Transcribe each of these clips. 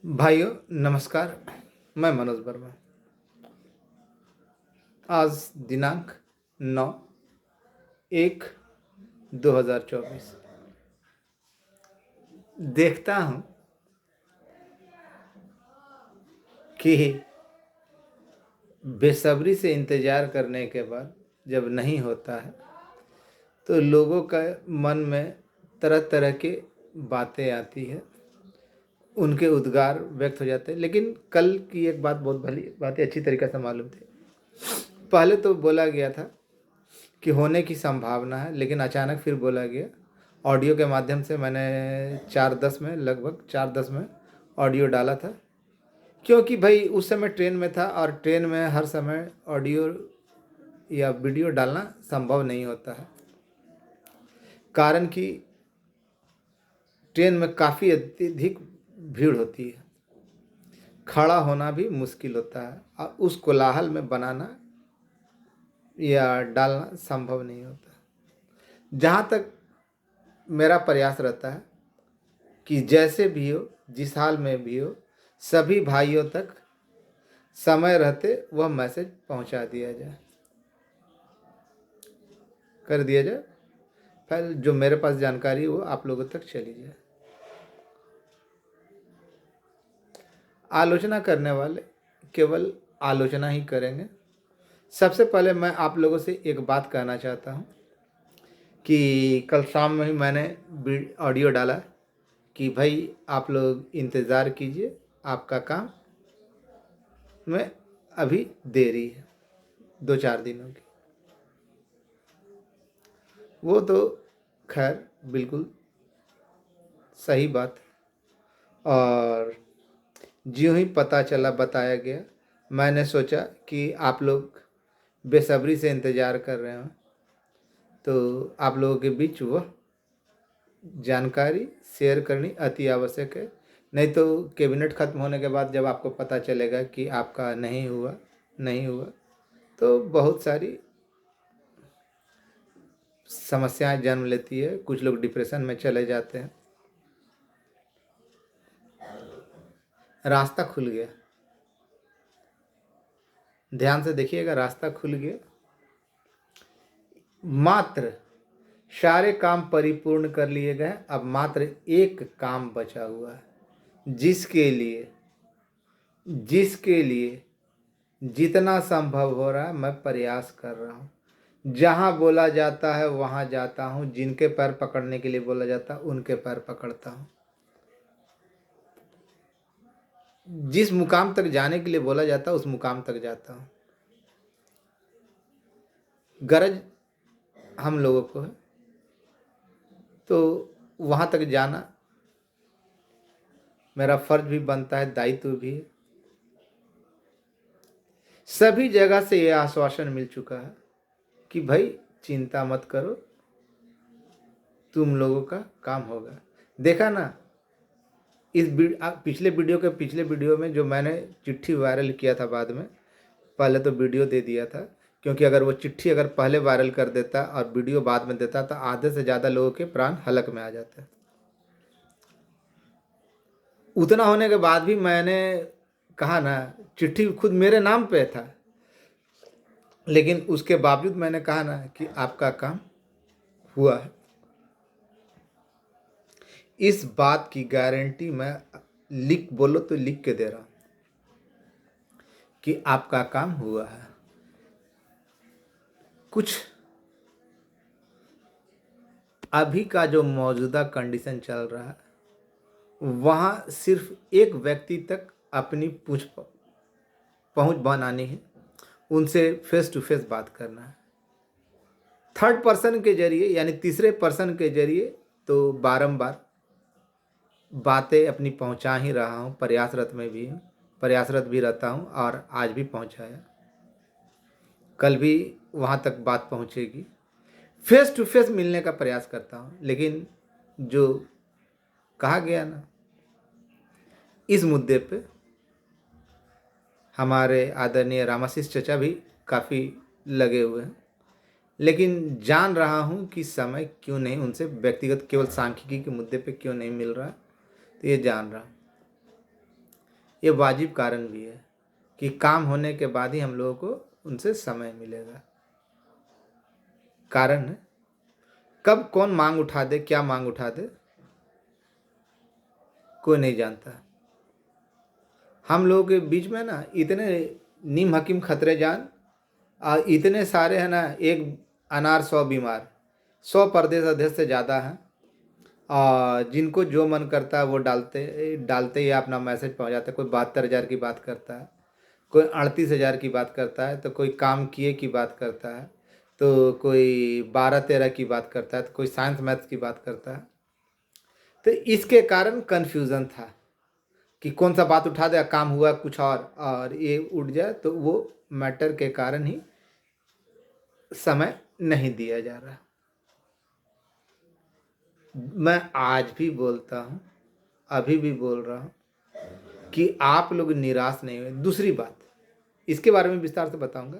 भाइयों नमस्कार। मैं मनोज वर्मा। आज दिनांक 9/1/2024। देखता हूँ कि बेसब्री से इंतज़ार करने के बाद जब नहीं होता है तो लोगों का मन में तरह तरह की बातें आती है, उनके उद्गार व्यक्त हो जाते हैं। लेकिन कल की एक बात बहुत भली बातें अच्छी तरीके से मालूम थी। पहले तो बोला गया था कि होने की संभावना है, लेकिन अचानक फिर बोला गया। ऑडियो के माध्यम से मैंने 4:10 में, लगभग 4:10 में ऑडियो डाला था, क्योंकि भाई उस समय ट्रेन में था और ट्रेन में हर समय ऑडियो या वीडियो डालना संभव नहीं होता है, कारण कि ट्रेन में काफ़ी अत्यधिक भीड़ होती है, खड़ा होना भी मुश्किल होता है और उस कोलाहल में बनाना या डालना संभव नहीं होता। जहाँ तक मेरा प्रयास रहता है कि जैसे भी हो, जिस हाल में भी हो, सभी भाइयों तक समय रहते वह मैसेज पहुंचा दिया जाए, कर दिया जाए। फिर जो मेरे पास जानकारी वो आप लोगों तक चली जाए। आलोचना करने वाले केवल आलोचना ही करेंगे। सबसे पहले मैं आप लोगों से एक बात कहना चाहता हूँ कि कल शाम में ही मैंने ऑडियो डाला कि भाई आप लोग इंतज़ार कीजिए, आपका काम में अभी देरी है 2-4 दिनों की। वो तो खैर बिल्कुल सही बात है। और ज्यों ही पता चला, बताया गया, मैंने सोचा कि आप लोग बेसब्री से इंतज़ार कर रहे हो, तो आप लोगों के बीच वह जानकारी शेयर करनी अति आवश्यक है। नहीं तो कैबिनेट ख़त्म होने के बाद जब आपको पता चलेगा कि आपका नहीं हुआ तो बहुत सारी समस्याएं जन्म लेती है। कुछ लोग डिप्रेशन में चले जाते हैं। रास्ता खुल गया, ध्यान से देखिएगा, रास्ता खुल गया। मात्र सारे काम परिपूर्ण कर लिए गए, अब मात्र एक काम बचा हुआ है, जिसके लिए जितना संभव हो रहा है मैं प्रयास कर रहा हूँ। जहाँ बोला जाता है वहाँ जाता हूँ, जिनके पैर पकड़ने के लिए बोला जाता है उनके पैर पकड़ता हूँ। जिस मुकाम तक जाने के लिए बोला जाता है उस मुकाम तक जाता हूँ। गरज हम लोगों को है तो वहाँ तक जाना मेरा फर्ज भी बनता है, दायित्व भी है। सभी जगह से ये आश्वासन मिल चुका है कि भाई चिंता मत करो, तुम लोगों का काम होगा। देखा ना, इस पिछले वीडियो में जो मैंने चिट्ठी वायरल किया था, बाद में पहले तो वीडियो दे दिया था, क्योंकि अगर वो चिट्ठी अगर पहले वायरल कर देता और वीडियो बाद में देता तो आधे से ज़्यादा लोगों के प्राण हलक में आ जाते। उतना होने के बाद भी मैंने कहा ना, चिट्ठी खुद मेरे नाम पे था, लेकिन उसके बावजूद मैंने कहा ना कि आपका काम हुआ है। इस बात की गारंटी मैं बोलो तो लिख के दे रहा हूँ कि आपका काम हुआ है। कुछ अभी का जो मौजूदा कंडीशन चल रहा है, वहाँ सिर्फ एक व्यक्ति तक अपनी पहुँच बनानी है, उनसे फेस टू फेस बात करना है। थर्ड पर्सन के जरिए यानी तीसरे पर्सन के जरिए तो बारंबार बातें अपनी पहुंचा ही रहा हूं, प्रयासरत भी रहता हूं और आज भी पहुंचाया, कल भी वहां तक बात पहुंचेगी। फेस टू फेस मिलने का प्रयास करता हूं, लेकिन जो कहा गया ना, इस मुद्दे पे हमारे आदरणीय रामाशीष चचा भी काफ़ी लगे हुए हैं, लेकिन जान रहा हूं कि समय क्यों नहीं उनसे व्यक्तिगत केवल सांख्यिकी के मुद्दे पे क्यों नहीं मिल रहा है, तो ये जान रहा हूं। ये वाजिब कारण भी है कि काम होने के बाद ही हम लोगों को उनसे समय मिलेगा। कारण है, कब कौन मांग उठा दे, क्या मांग उठा दे, कोई नहीं जानता। हम लोगों के बीच में ना इतने नीम हकीम खतरे जान और इतने सारे हैं ना, एक अनार 100 बीमार, 100 प्रदेश अध्यक्ष से ज़्यादा हैं। और जिनको जो मन करता है वो डालते डालते ही अपना मैसेज पहुंचाते। कोई 72,000 की बात करता है, कोई 38,000 की बात करता है, तो कोई काम किए की बात करता है, तो कोई 12-13 की बात करता है, तो कोई साइंस मैथ्स की बात करता है। तो इसके कारण कन्फ्यूज़न था कि कौन सा बात उठा दे, काम हुआ कुछ और ये उठ जाए, तो वो मैटर के कारण ही समय नहीं दिया जा रहा। मैं आज भी बोलता हूँ, अभी भी बोल रहा हूँ कि आप लोग निराश नहीं हुए। दूसरी बात, इसके बारे में विस्तार से बताऊंगा।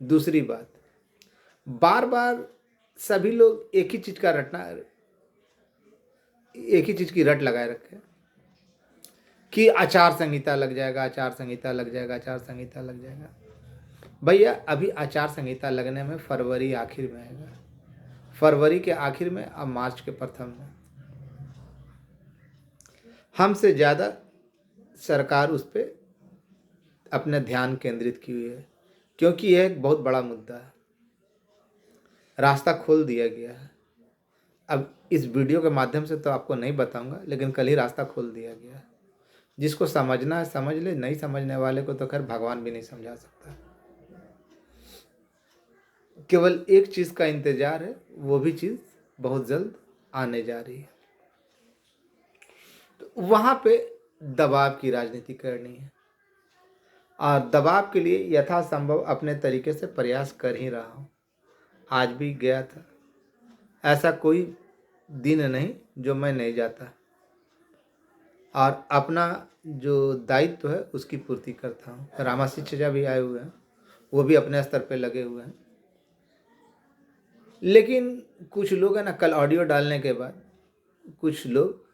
दूसरी बात, बार बार सभी लोग एक ही चीज़ का रटना, एक ही चीज़ की रट लगाए रखे कि आचार संहिता लग जाएगा, आचार संहिता लग जाएगा, आचार संहिता लग जाएगा। भैया अभी आचार संहिता लगने में फरवरी आखिर में आएगा, फरवरी के आखिर में, अब मार्च के प्रथम में। हमसे ज़्यादा सरकार उस पर अपने ध्यान केंद्रित की हुई है, क्योंकि यह एक बहुत बड़ा मुद्दा है। रास्ता खोल दिया गया है। अब इस वीडियो के माध्यम से तो आपको नहीं बताऊंगा, लेकिन कल ही रास्ता खोल दिया गया है। जिसको समझना है समझ ले, नहीं समझने वाले को तो खैर भगवान भी नहीं समझा सकता। केवल एक चीज़ का इंतजार है, वो भी चीज़ बहुत जल्द आने जा रही है। तो वहाँ पे दबाव की राजनीति करनी है, और दबाव के लिए यथासंभव अपने तरीके से प्रयास कर ही रहा हूँ। आज भी गया था, ऐसा कोई दिन नहीं जो मैं नहीं जाता, और अपना जो दायित्व है उसकी पूर्ति करता हूँ। रामासी चचा भी आए हुए हैं, वो भी अपने स्तर पे लगे हुए हैं। लेकिन कुछ लोग हैं ना, कल ऑडियो डालने के बाद कुछ लोग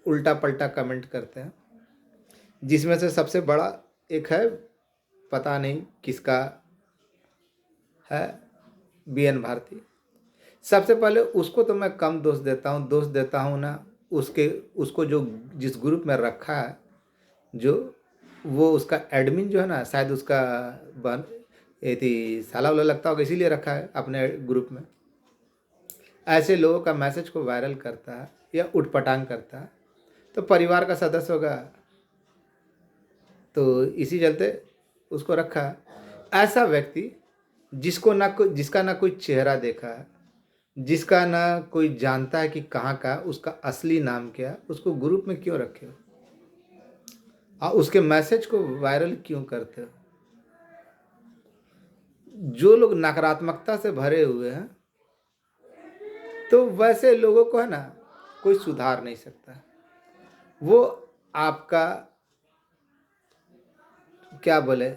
उल्टा पल्टा कमेंट करते हैं, जिसमें से सबसे बड़ा एक है, पता नहीं किसका है, BN भारती। सबसे पहले उसको तो मैं कम दोष देता हूँ ना, उसको जो जिस ग्रुप में रखा है, जो वो उसका एडमिन जो है ना, शायद उसका बन ये थी साला वाला लगता होगा, इसीलिए रखा है अपने ग्रुप में। ऐसे लोगों का मैसेज को वायरल करता है या उठपटांग करता है, तो परिवार का सदस्य होगा, तो इसी चलते उसको रखा है। ऐसा व्यक्ति जिसका ना कोई चेहरा देखा है, जिसका ना कोई जानता है कि कहाँ का, उसका असली नाम क्या है, उसको ग्रुप में क्यों रखे हो और उसके मैसेज को वायरल क्यों करते हो? जो लोग नकारात्मकता से भरे हुए हैं, तो वैसे लोगों को है ना कोई सुधार नहीं सकता। वो आपका क्या बोले,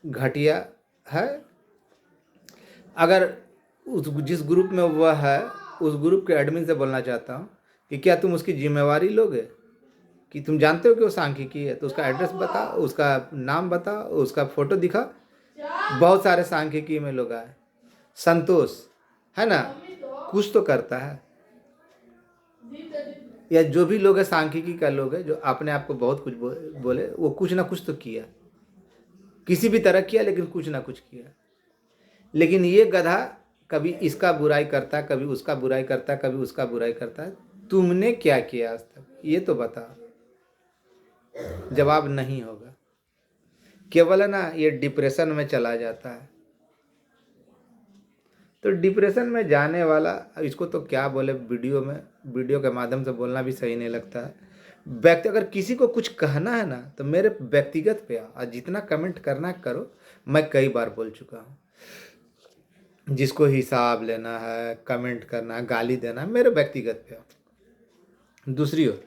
घटिया है। अगर जिस ग्रुप में वह है, उस ग्रुप के एडमिन से बोलना चाहता हूँ कि क्या तुम उसकी जिम्मेवारी लोगे, कि तुम जानते हो कि वो सांख्यिकी है, तो उसका एड्रेस बता, उसका नाम बता, उसका फोटो दिखा। बहुत सारे सांख्यिकी में लोग आए, संतोष है ना, कुछ तो करता है। या जो भी लोग है सांख्यिकी का लोग है, जो अपने आप को बहुत कुछ बोले, वो कुछ ना कुछ तो किया, किसी भी तरह किया, लेकिन कुछ ना कुछ किया। लेकिन ये गधा कभी इसका बुराई करता है, कभी उसका बुराई करता है, कभी उसका बुराई करता है। तुमने क्या किया आज तक, ये तो बताओ। जवाब नहीं होगा। केवल है ना, ये डिप्रेशन में चला जाता है। तो डिप्रेशन में जाने वाला, इसको तो क्या बोले, वीडियो के माध्यम से बोलना भी सही नहीं लगता है। अगर किसी को कुछ कहना है ना, तो मेरे व्यक्तिगत पे और जितना कमेंट करना है करो। मैं कई बार बोल चुका हूँ, जिसको हिसाब लेना है, कमेंट करना है, गाली देना है, मेरे व्यक्तिगत पे। दूसरी ओर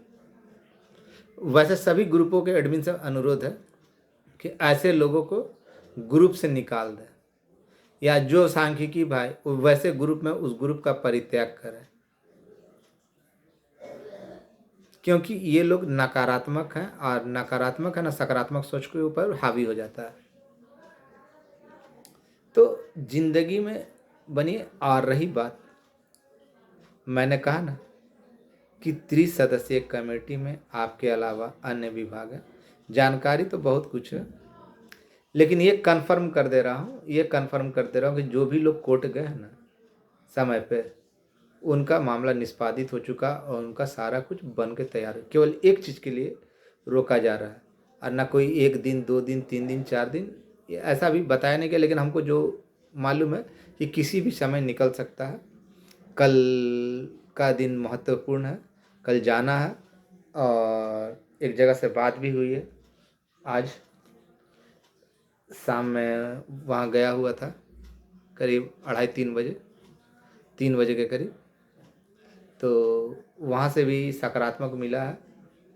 वैसे सभी ग्रुपों के एडमिन से अनुरोध है कि ऐसे लोगों को ग्रुप से निकाल दें, या जो सांख्यिकी भाई वैसे ग्रुप में, उस ग्रुप का परित्याग करें। क्योंकि ये लोग नकारात्मक हैं, और नकारात्मक है ना सकारात्मक सोच के ऊपर हावी हो जाता है। तो जिंदगी में बनिए। और रही बात, मैंने कहा ना कि 30 सदस्यीय कमेटी में आपके अलावा अन्य विभाग है। जानकारी तो बहुत कुछ है, लेकिन ये कंफर्म कर दे रहा हूँ, कि जो भी लोग कोर्ट गए हैं ना समय पे, उनका मामला निष्पादित हो चुका और उनका सारा कुछ बन के तैयार है। केवल एक चीज़ के लिए रोका जा रहा है, और ना कोई 1 दिन 2 दिन 3 दिन 4 दिन, ये ऐसा भी बताया नहीं गया। लेकिन हमको जो मालूम है कि किसी भी समय निकल सकता है। कल का दिन महत्वपूर्ण है, कल जाना है। और एक जगह से बात भी हुई है, आज शाम में वहाँ गया हुआ था, करीब 2:30-3 बजे, 3 बजे के करीब। तो वहाँ से भी सकारात्मक मिला है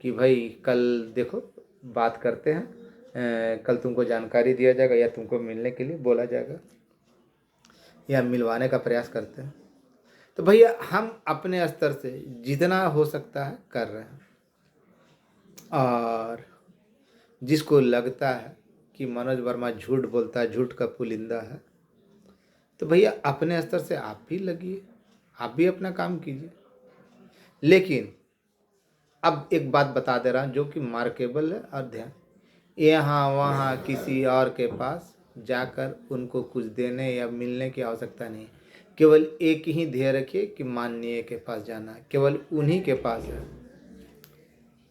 कि भाई कल देखो बात करते हैं, कल तुमको जानकारी दिया जाएगा या तुमको मिलने के लिए बोला जाएगा या मिलवाने का प्रयास करते हैं। तो भैया हम अपने स्तर से जितना हो सकता है कर रहे हैं। और जिसको लगता है कि मनोज वर्मा झूठ बोलता है, झूठ का पुलिंदा है, तो भैया अपने स्तर से आप भी लगिए, आप भी अपना काम कीजिए। लेकिन अब एक बात बता दे रहा हूँ जो कि मार्केबल है, और ध्यान, यहाँ वहाँ किसी और के पास जाकर उनको कुछ देने या मिलने की आवश्यकता नहीं। केवल एक ही ध्येय रखिए कि माननीय के पास जाना है, केवल उन्हीं के पास है।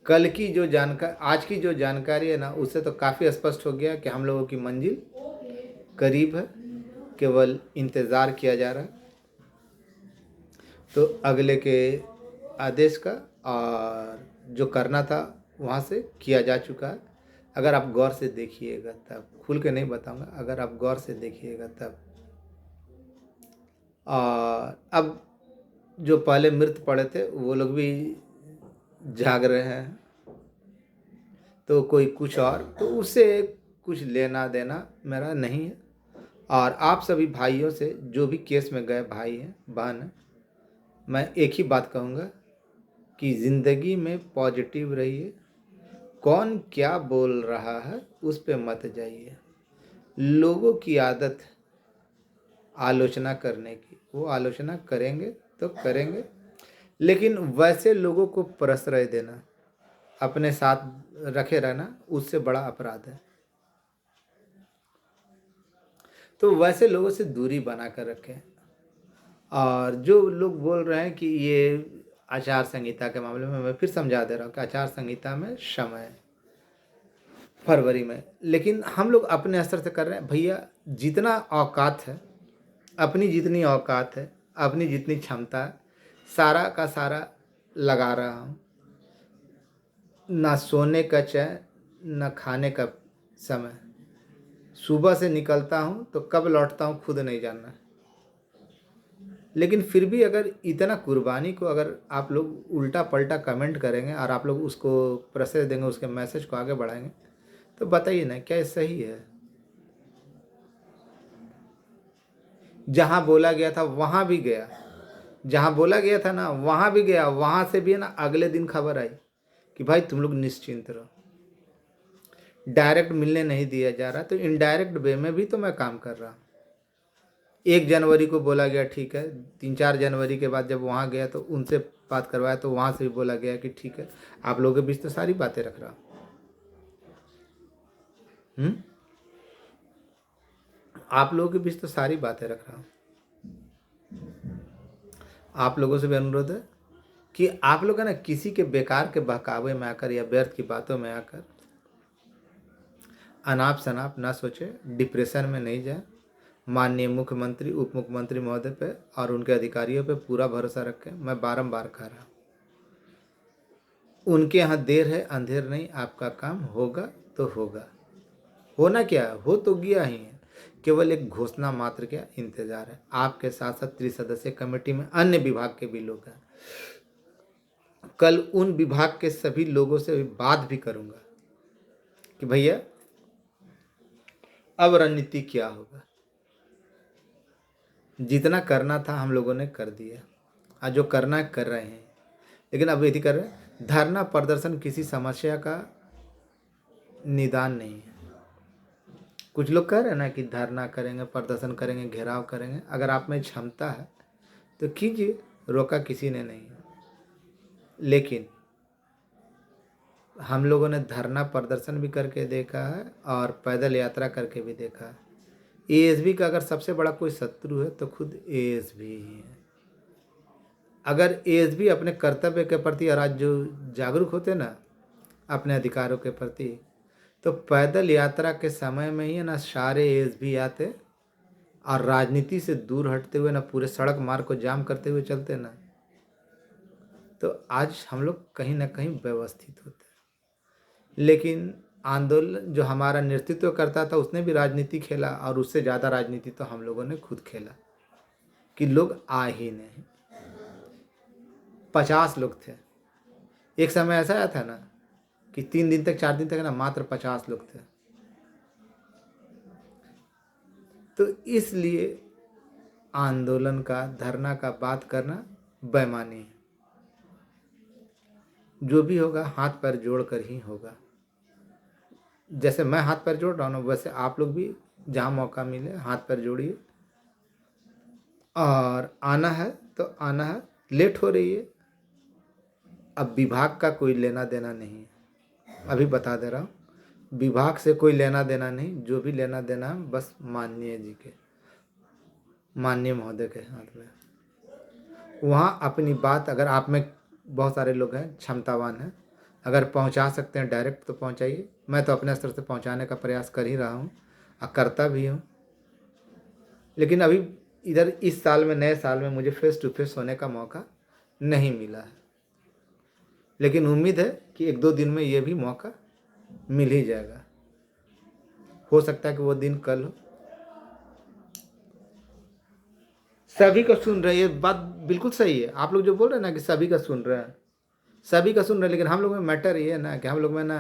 कल की जो जानकारी, आज की जो जानकारी है ना, उससे तो काफ़ी स्पष्ट हो गया कि हम लोगों की मंजिल करीब है, केवल इंतज़ार किया जा रहा है। तो अगले के आदेश का, और जो करना था वहाँ से किया जा चुका है। अगर आप गौर से देखिएगा तब, खुल के नहीं बताऊंगा, अगर आप गौर से देखिएगा तब। और अब जो पहले मृत पड़े थे वो लोग भी जाग रहे हैं, तो कोई कुछ और, तो उससे कुछ लेना देना मेरा नहीं है। और आप सभी भाइयों से, जो भी केस में गए भाई हैं बहन हैं, मैं एक ही बात कहूँगा कि ज़िंदगी में पॉजिटिव रहिए। कौन क्या बोल रहा है उस पे मत जाइए। लोगों की आदत आलोचना करने की, वो आलोचना करेंगे तो करेंगे, लेकिन वैसे लोगों को प्रश्रय देना, अपने साथ रखे रहना, उससे बड़ा अपराध है। तो वैसे लोगों से दूरी बना कर रखें। और जो लोग बोल रहे हैं कि ये आचार संहिता के मामले में, मैं फिर समझा दे रहा हूँ कि आचार संहिता में समय है फरवरी में, लेकिन हम लोग अपने स्तर से कर रहे हैं। भैया जितना औकात है, अपनी जितनी औकात है, अपनी जितनी क्षमता है, सारा का सारा लगा रहा हूँ। ना सोने का चैन, ना खाने का समय। सुबह से निकलता हूँ तो कब लौटता हूँ खुद नहीं जानना। लेकिन फिर भी अगर इतना कुर्बानी को अगर आप लोग उल्टा पलटा कमेंट करेंगे और आप लोग उसको प्रेशर देंगे, उसके मैसेज को आगे बढ़ाएंगे, तो बताइए ना क्या ये सही है? जहाँ बोला गया था वहाँ भी गया, जहाँ बोला गया था ना वहाँ भी गया, वहाँ से भी है ना अगले दिन खबर आई कि भाई तुम लोग निश्चिंत रहो। डायरेक्ट मिलने नहीं दिया जा रहा, तो इनडायरेक्ट वे में भी तो मैं काम कर रहा हूँ। 1 जनवरी को बोला गया ठीक है, 3-4 जनवरी के बाद जब वहाँ गया तो उनसे बात करवाया, तो वहाँ से भी बोला गया कि ठीक है, आप लोगों के बीच तो सारी बातें रख रहा हूँ। आप लोगों के बीच तो सारी बातें रख रहा हूँ। आप लोगों से भी अनुरोध है कि आप लोग है ना किसी के बेकार के बहकावे में आकर या व्यर्थ की बातों में आकर अनाप शनाप ना सोचे, डिप्रेशन में नहीं जाए। माननीय मुख्यमंत्री, उप मुख्यमंत्री महोदय पे और उनके अधिकारियों पे पूरा भरोसा रखें। मैं बारंबार कह रहा हूँ, उनके यहाँ देर है अंधेर नहीं, आपका काम होगा तो होगा। होना क्या है, हो तो गया ही है, केवल एक घोषणा मात्र का इंतजार है। आपके साथ साथ 3 सदस्यीय कमेटी में अन्य विभाग के भी लोग हैं। कल उन विभाग के सभी लोगों से भी बात भी करूंगा कि भैया अब रणनीति क्या होगा। जितना करना था हम लोगों ने कर दिया, और जो करना है कर रहे हैं, लेकिन अब यदि कर रहे हैं धरना प्रदर्शन किसी समस्या का निदान नहीं है। कुछ लोग कह रहे हैं ना कि धरना करेंगे, प्रदर्शन करेंगे, घेराव करेंगे। अगर आप में क्षमता है तो कीजिए, रोका किसी ने नहीं है। लेकिन हम लोगों ने धरना प्रदर्शन भी करके देखा है और पैदल यात्रा करके भी देखा है। एएसबी का अगर सबसे बड़ा कोई शत्रु है तो खुद एएसबी ही है। अगर एएसबी अपने कर्तव्य के प्रति और आज जो जागरूक होते ना अपने अधिकारों के प्रति, तो पैदल यात्रा के समय में ही है ना सारे एएसबी आते और राजनीति से दूर हटते हुए ना पूरे सड़क मार्ग को जाम करते हुए चलते ना, तो आज हम लोग कहीं ना कहीं व्यवस्थित होते। लेकिन आंदोलन जो हमारा नेतृत्व करता था उसने भी राजनीति खेला, और उससे ज़्यादा राजनीति तो हम लोगों ने खुद खेला कि लोग आ ही नहीं। 50 लोग थे। एक समय ऐसा आया था ना कि 3 दिन तक 4 दिन तक ना मात्र 50 लोग थे। तो इसलिए आंदोलन का, धरना का बात करना बेईमानी है। जो भी होगा हाथ पैर जोड़ कर ही होगा। जैसे मैं हाथ पैर जोड़ रहा हूँ वैसे आप लोग भी जहाँ मौका मिले हाथ पैर जोड़िए, और आना है तो आना है। लेट हो रही है, अब विभाग का कोई लेना देना नहीं है। अभी बता दे रहा हूँ, विभाग से कोई लेना देना नहीं। जो भी लेना देना है बस माननीय जी के, माननीय महोदय के हाथ में। वहाँ अपनी बात, अगर आप में बहुत सारे लोग हैं क्षमतावान हैं, अगर पहुँचा सकते हैं डायरेक्ट तो पहुँचाइए। मैं तो अपने स्तर से पहुँचाने का प्रयास कर ही रहा हूँ और करता भी हूँ। लेकिन अभी इधर इस साल में, नए साल में मुझे फेस टू फेस होने का मौका नहीं मिला है। लेकिन उम्मीद है कि 1-2 दिन में ये भी मौका मिल ही जाएगा। हो सकता है कि वो दिन कल हो। सभी को सुन रहे हैं, ये बात बिल्कुल सही है। आप लोग जो बोल रहे हैं ना कि सभी का सुन रहे हैं, सभी का सुन रहे हैं, लेकिन हम लोग में मैटर ये है ना कि हम लोग में ना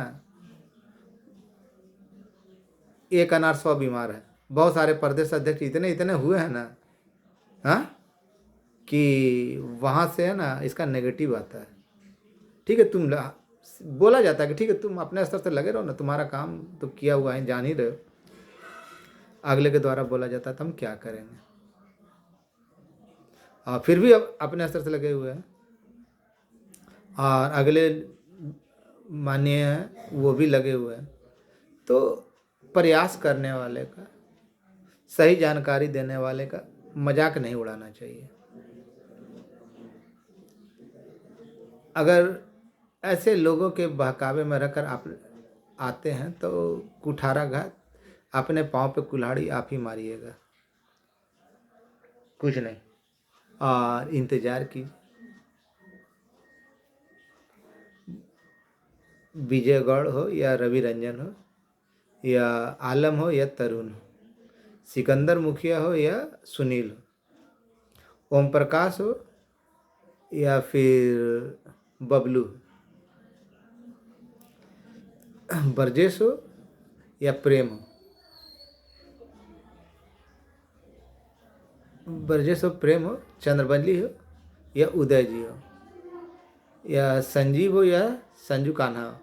एक अनार 100 बीमार है। बहुत सारे प्रदेश अध्यक्ष इतने इतने हुए हैं ना, हाँ, कि वहाँ से है ना इसका नेगेटिव आता है। ठीक है, बोला जाता है कि ठीक है तुम अपने स्तर से लगे रहो ना, तुम्हारा काम तो किया हुआ है, जान ही रहे हो। अगले के द्वारा बोला जाता है तो हम क्या करेंगे। और फिर भी अब अपने स्तर से लगे हुए हैं, और अगले माननीय हैं वो भी लगे हुए हैं। तो प्रयास करने वाले का, सही जानकारी देने वाले का मजाक नहीं उड़ाना चाहिए। अगर ऐसे लोगों के बहकावे में रहकर आप आते हैं तो कुठाराघात, अपने पाँव पे कुल्हाड़ी आप ही मारिएगा, कुछ नहीं। और इंतज़ार कीजिए, विजय गौड़ हो या रवि रंजन हो या आलम हो या तरुण हो, सिकंदर मुखिया हो या सुनील हो, ओम प्रकाश हो या फिर बबलू, ब्रजेश हो या प्रेम हो, ब्रजेश हो, प्रेम हो, चंद्रबंली हो या उदय जी हो, या संजीव हो या संजू कान्हा हो,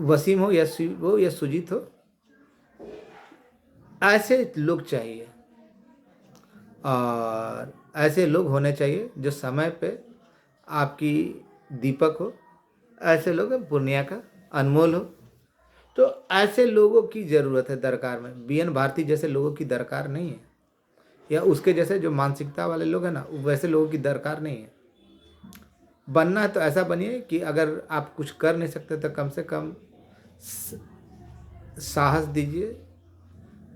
वसीम हो या शिव हो या सुजीत हो, ऐसे लोग चाहिए। और ऐसे लोग होने चाहिए जो समय पे आपकी दीपक हो। ऐसे लोग पूर्णिया का अनमोल हो। तो ऐसे लोगों की ज़रूरत है दरकार में। बीएन भारती जैसे लोगों की दरकार नहीं है, या उसके जैसे जो मानसिकता वाले लोग हैं ना, वैसे लोगों की दरकार नहीं है। बनना है तो ऐसा बनिए कि अगर आप कुछ कर नहीं सकते तो कम से कम साहस दीजिए,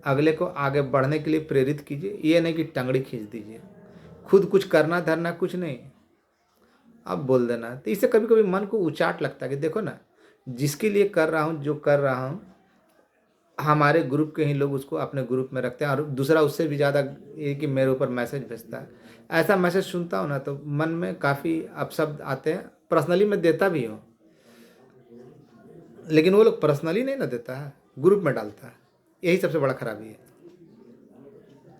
अगले को आगे बढ़ने के लिए प्रेरित कीजिए। ये नहीं कि टंगड़ी खींच दीजिए। खुद कुछ करना धरना कुछ नहीं, अब बोल देना। तो इससे कभी कभी मन को उचाट लगता है कि देखो ना, जिसके लिए कर रहा हूँ, जो कर रहा हूँ, हमारे ग्रुप के ही लोग उसको अपने ग्रुप में रखते हैं, और दूसरा उससे भी ज़्यादा ये कि मेरे ऊपर मैसेज भेजता है। ऐसा मैसेज सुनता हूँ ना तो मन में काफ़ी अपशब्द आते हैं। पर्सनली मैं देता भी हूँ, लेकिन वो लोग पर्सनली नहीं ना देता है, ग्रुप में डालता है। यही सबसे बड़ा खराबी है।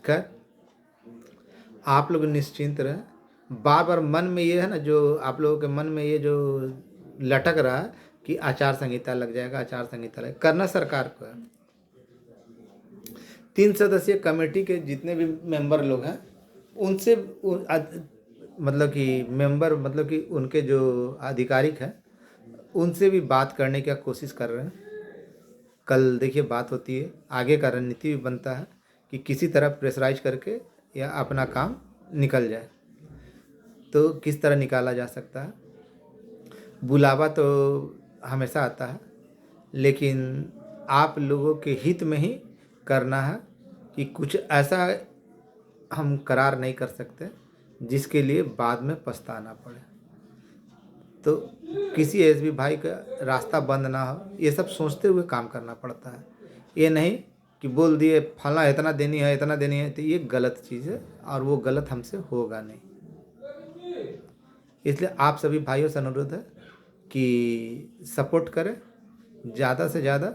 खैर, आप लोग निश्चिंत रहें, बार बार मन में ये है ना, जो आप लोगों के मन में ये जो लटक रहा है कि आचार संहिता लग जाएगा, आचार संहिता लग, करना सरकार को है। 3 सदस्यीय कमेटी के जितने भी मेंबर लोग हैं उनसे मतलब कि मेंबर, मतलब कि उनके जो आधिकारिक हैं उनसे भी बात करने की कोशिश कर रहे हैं। कल देखिए बात होती है, आगे का रणनीति भी बनता है कि किसी तरह प्रेशराइज करके या अपना काम निकल जाए। तो किस तरह निकाला जा सकता है? बुलावा तो हमेशा आता है, लेकिन आप लोगों के हित में ही करना है कि कुछ ऐसा हम करार नहीं कर सकते जिसके लिए बाद में पछताना पड़े। तो किसी एसबी भाई का रास्ता बंद ना हो, ये सब सोचते हुए काम करना पड़ता है। ये नहीं कि बोल दिए फला इतना देनी है, इतना देनी है, तो ये गलत चीज़ है और वो गलत हमसे होगा नहीं। इसलिए आप सभी भाइयों से अनुरोध है कि सपोर्ट करें ज़्यादा से ज़्यादा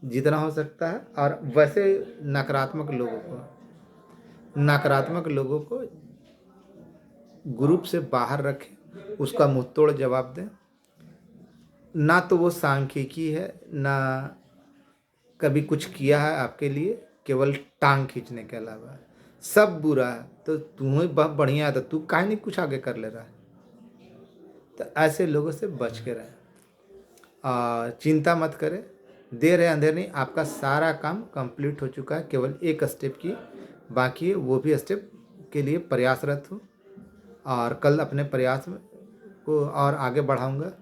जितना हो सकता है। और वैसे नकारात्मक लोगों को ग्रुप से बाहर रखें, उसका मुंह तोड़ जवाब दें। ना तो वो सांख्यिकी है, ना कभी कुछ किया है आपके लिए, केवल टांग खींचने के अलावा सब बुरा है। तो तू ही बहुत बढ़िया है, तो तू काहे नहीं कुछ आगे कर ले रहा है? तो ऐसे लोगों से बच के रहें और चिंता मत करें। देर है अंधेर नहीं, आपका सारा काम कंप्लीट हो चुका है, केवल एक स्टेप की बाकी है, वो भी स्टेप के लिए प्रयासरत हूँ और कल अपने प्रयास को और आगे बढ़ाऊँगा।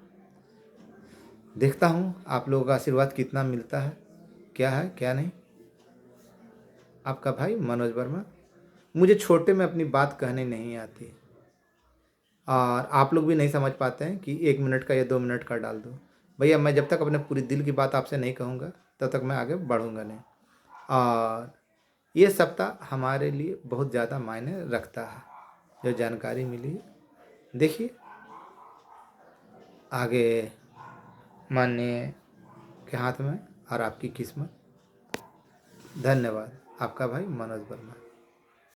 देखता हूँ आप लोगों का आशीर्वाद कितना मिलता है, क्या है क्या नहीं। आपका भाई मनोज वर्मा। मुझे छोटे में अपनी बात कहने नहीं आती और आप लोग भी नहीं समझ पाते हैं कि 1 मिनट का या 2 मिनट का डाल दो। भैया मैं जब तक अपने पूरी दिल की बात आपसे नहीं कहूँगा तब तक मैं आगे बढ़ूँगा नहीं। और ये सप्ताह हमारे लिए बहुत ज़्यादा मायने रखता है, जो जानकारी मिली है। देखिए आगे माननीय के हाथ में और आपकी किस्मत। धन्यवाद। आपका भाई मनोज वर्मा।